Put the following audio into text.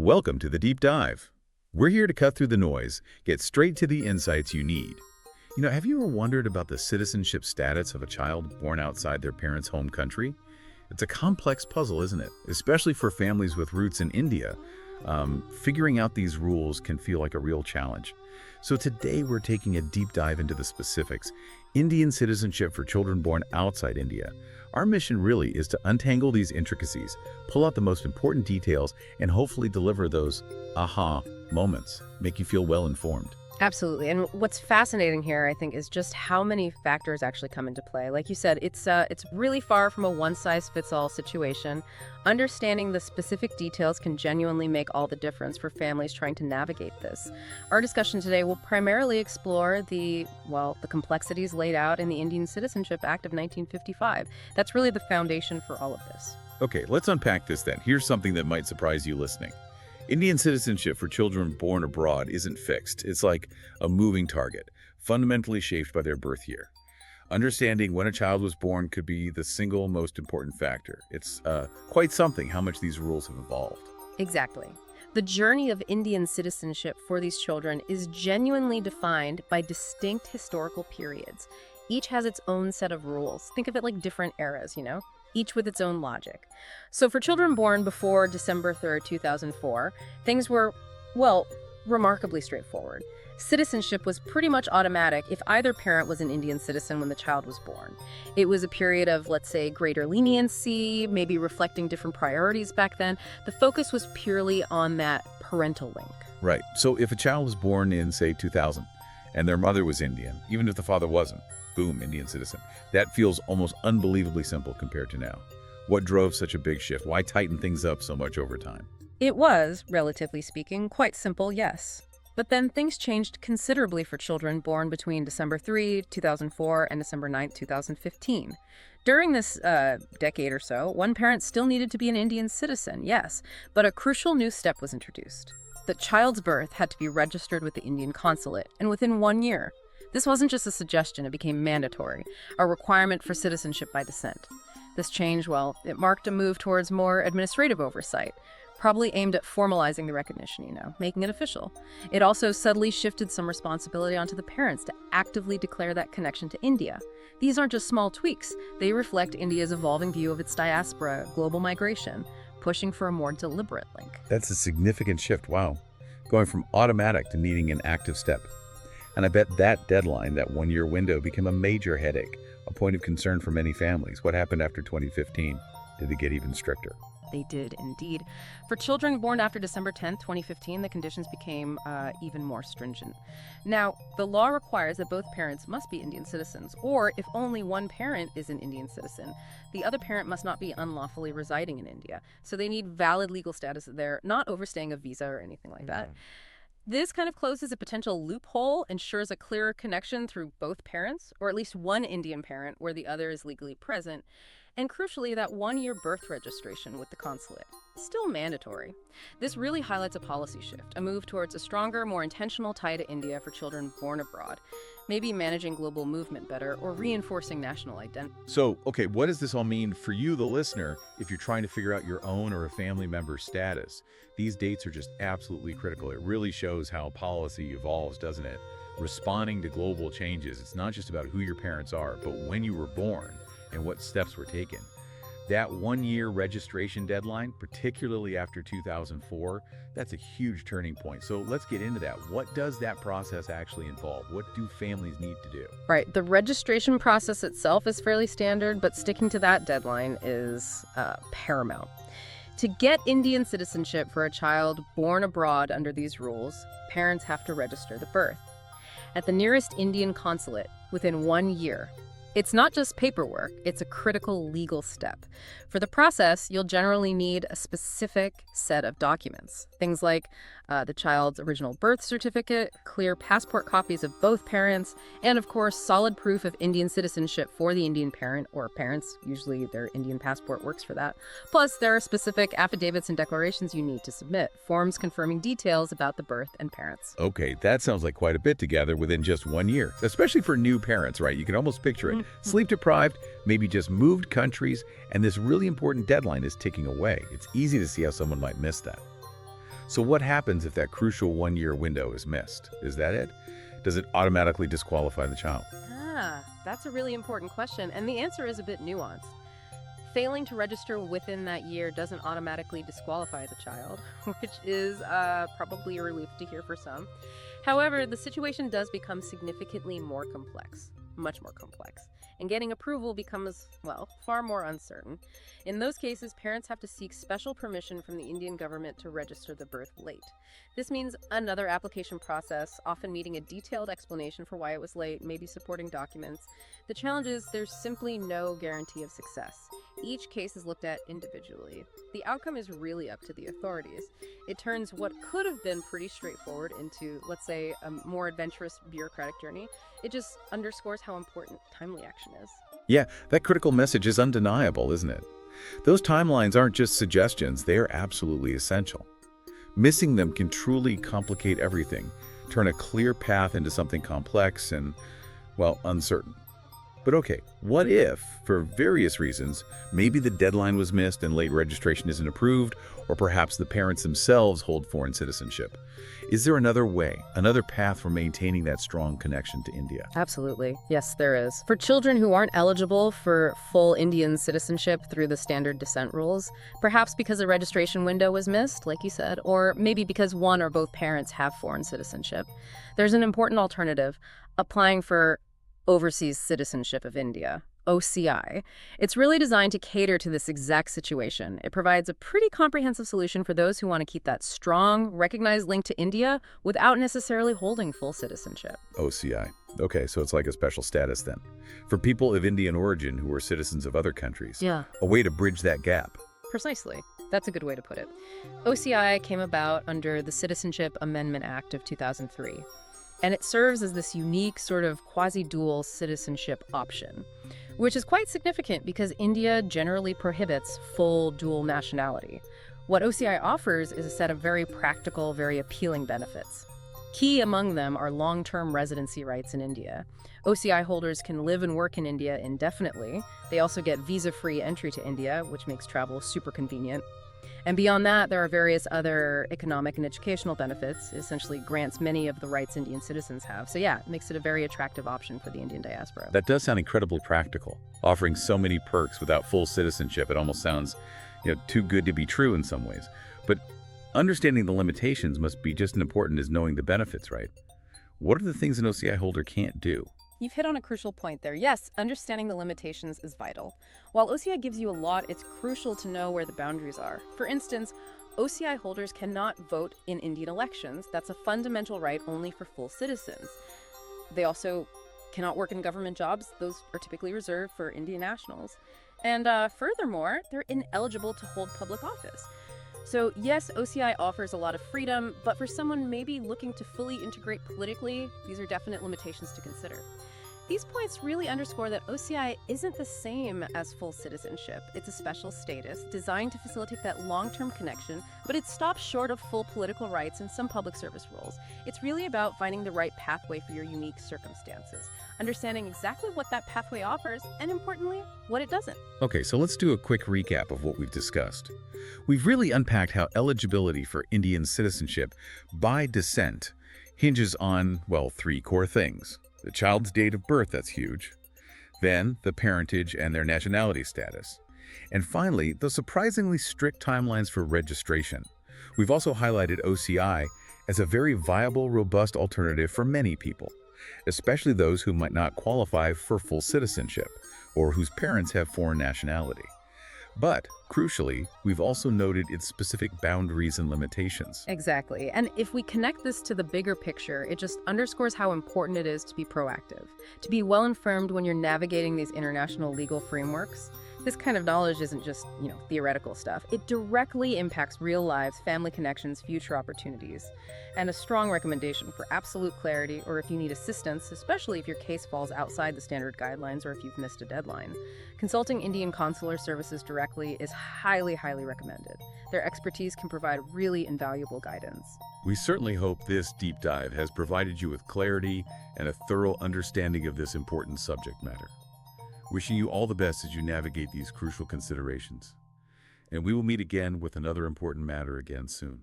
Welcome to the Deep Dive. We're here to cut through the noise, get straight to the insights you need. Have you ever wondered about the citizenship status of a child born outside their parents' home country? It's a complex puzzle, isn't it? Especially for families with roots in India. Figuring out these rules can feel like a real challenge. So today we're taking a deep dive into the specifics. Indian citizenship for children born outside India. Our mission really is to untangle these intricacies, pull out the most important details, and hopefully deliver those aha moments, make you feel well informed. Absolutely. And what's fascinating here, I think, is just how many factors actually come into play. Like you said, it's really far from a one-size-fits-all situation. Understanding the specific details can genuinely make all the difference for families trying to navigate this. Our discussion today will primarily explore the complexities laid out in the Indian Citizenship Act of 1955. That's really the foundation for all of this. Okay, let's unpack this then. Here's something that might surprise you listening. Indian citizenship for children born abroad isn't fixed. It's like a moving target, fundamentally shaped by their birth year. Understanding when a child was born could be the single most important factor. It's quite something how much these rules have evolved. Exactly. The journey of Indian citizenship for these children is genuinely defined by distinct historical periods. Each has its own set of rules. Think of it like different eras, each with its own logic. So for children born before December 3rd, 2004, things were, remarkably straightforward. Citizenship was pretty much automatic if either parent was an Indian citizen when the child was born. It was a period of, let's say, greater leniency, maybe reflecting different priorities back then. The focus was purely on that parental link. Right. So if a child was born in, say, 2000, and their mother was Indian, even if the father wasn't, boom, Indian citizen. That feels almost unbelievably simple compared to now. What drove such a big shift? Why tighten things up so much over time? It was, relatively speaking, quite simple, yes. But then things changed considerably for children born between December 3, 2004 and December 9, 2015. During this decade or so, one parent still needed to be an Indian citizen, yes, but a crucial new step was introduced. The child's birth had to be registered with the Indian Consulate, and within 1 year. This wasn't just a suggestion, it became mandatory, a requirement for citizenship by descent. This change, it marked a move towards more administrative oversight, probably aimed at formalizing the recognition, making it official. It also subtly shifted some responsibility onto the parents to actively declare that connection to India. These aren't just small tweaks, they reflect India's evolving view of its diaspora, global migration, pushing for a more deliberate link. That's a significant shift, wow. Going from automatic to needing an active step. And I bet that deadline, that 1-year window, became a major headache, a point of concern for many families. What happened after 2015? Did they get even stricter? They did, indeed. For children born after December 10, 2015, the conditions became even more stringent. Now, the law requires that both parents must be Indian citizens, or if only one parent is an Indian citizen, the other parent must not be unlawfully residing in India. So they need valid legal status there, not overstaying a visa or anything like that. This kind of closes a potential loophole, ensures a clearer connection through both parents, or at least one Indian parent where the other is legally present, and crucially, that 1-year birth registration with the consulate. Still mandatory. This really highlights a policy shift, a move towards a stronger, more intentional tie to India for children born abroad, maybe managing global movement better or reinforcing national identity. So, okay, what does this all mean for you, the listener, if you're trying to figure out your own or a family member's status? These dates are just absolutely critical. It really shows how policy evolves, doesn't it? Responding to global changes, it's not just about who your parents are, but when you were born and what steps were taken. That 1-year registration deadline, particularly after 2004, that's a huge turning point. So let's get into that. What does that process actually involve? What do families need to do? Right. The registration process itself is fairly standard, but sticking to that deadline is paramount. To get Indian citizenship for a child born abroad under these rules, parents have to register the birth at the nearest Indian consulate within 1 year. It's not just paperwork, it's a critical legal step. For the process, you'll generally need a specific set of documents. Things like the child's original birth certificate, clear passport copies of both parents, and of course, solid proof of Indian citizenship for the Indian parent or parents. Usually their Indian passport works for that. Plus, there are specific affidavits and declarations you need to submit, forms confirming details about the birth and parents. Okay, that sounds like quite a bit together within just 1 year, especially for new parents, right? You can almost picture it. Sleep deprived, maybe just moved countries, and this really important deadline is ticking away. It's easy to see how someone might miss that. So what happens if that crucial one-year window is missed? Is that it? Does it automatically disqualify the child? That's a really important question, and the answer is a bit nuanced. Failing to register within that year doesn't automatically disqualify the child, which is probably a relief to hear for some. However, the situation does become significantly more complex, much more complex, and getting approval becomes, well, far more uncertain. In those cases, parents have to seek special permission from the Indian government to register the birth late. This means another application process, often needing a detailed explanation for why it was late, maybe supporting documents. The challenge is there's simply no guarantee of success. Each case is looked at individually. The outcome is really up to the authorities. It turns what could have been pretty straightforward into, let's say, a more adventurous bureaucratic journey. It just underscores how important timely action is. Yeah, that critical message is undeniable, isn't it? Those timelines aren't just suggestions, they are absolutely essential. Missing them can truly complicate everything, turn a clear path into something complex and, well, uncertain. But okay, what if, for various reasons, maybe the deadline was missed and late registration isn't approved, or perhaps the parents themselves hold foreign citizenship? Is there another way, another path for maintaining that strong connection to India? Absolutely. Yes, there is. For children who aren't eligible for full Indian citizenship through the standard descent rules, perhaps because a registration window was missed, like you said, or maybe because one or both parents have foreign citizenship, there's an important alternative: applying for Overseas Citizenship of India, OCI. It's really designed to cater to this exact situation. It provides a pretty comprehensive solution for those who want to keep that strong, recognized link to India without necessarily holding full citizenship. OCI. Okay, so it's like a special status then. For people of Indian origin who are citizens of other countries. Yeah. A way to bridge that gap. Precisely. That's a good way to put it. OCI came about under the Citizenship Amendment Act of 2003. And it serves as this unique sort of quasi-dual citizenship option, which is quite significant because India generally prohibits full dual nationality. What OCI offers is a set of very practical, very appealing benefits. Key among them are long-term residency rights in India. OCI holders can live and work in India indefinitely. They also get visa-free entry to India, which makes travel super convenient. And beyond that, there are various other economic and educational benefits. It essentially grants many of the rights Indian citizens have. So yeah, it makes it a very attractive option for the Indian diaspora. That does sound incredibly practical, offering so many perks without full citizenship. It almost sounds, too good to be true in some ways. But understanding the limitations must be just as important as knowing the benefits, right? What are the things an OCI holder can't do? You've hit on a crucial point there. Yes, understanding the limitations is vital. While OCI gives you a lot, it's crucial to know where the boundaries are. For instance, OCI holders cannot vote in Indian elections. That's a fundamental right only for full citizens. They also cannot work in government jobs. Those are typically reserved for Indian nationals. And furthermore, they're ineligible to hold public office. So yes, OCI offers a lot of freedom, but for someone maybe looking to fully integrate politically, these are definite limitations to consider. These points really underscore that OCI isn't the same as full citizenship. It's a special status designed to facilitate that long-term connection, but it stops short of full political rights and some public service roles. It's really about finding the right pathway for your unique circumstances, understanding exactly what that pathway offers, and importantly, what it doesn't. Okay, so let's do a quick recap of what we've discussed. We've really unpacked how eligibility for Indian citizenship by descent hinges on, well, three core things. The child's date of birth, that's huge. Then, the parentage and their nationality status. And finally, the surprisingly strict timelines for registration. We've also highlighted OCI as a very viable, robust alternative for many people, especially those who might not qualify for full citizenship or whose parents have foreign nationality. But, crucially, we've also noted its specific boundaries and limitations. Exactly. And if we connect this to the bigger picture, it just underscores how important it is to be proactive, to be well-informed when you're navigating these international legal frameworks. This kind of knowledge isn't just, theoretical stuff. It directly impacts real lives, family connections, future opportunities. And a strong recommendation for absolute clarity, or if you need assistance, especially if your case falls outside the standard guidelines or if you've missed a deadline. Consulting Indian consular services directly is highly, highly recommended. Their expertise can provide really invaluable guidance. We certainly hope this deep dive has provided you with clarity and a thorough understanding of this important subject matter. Wishing you all the best as you navigate these crucial considerations. And we will meet again with another important matter again soon.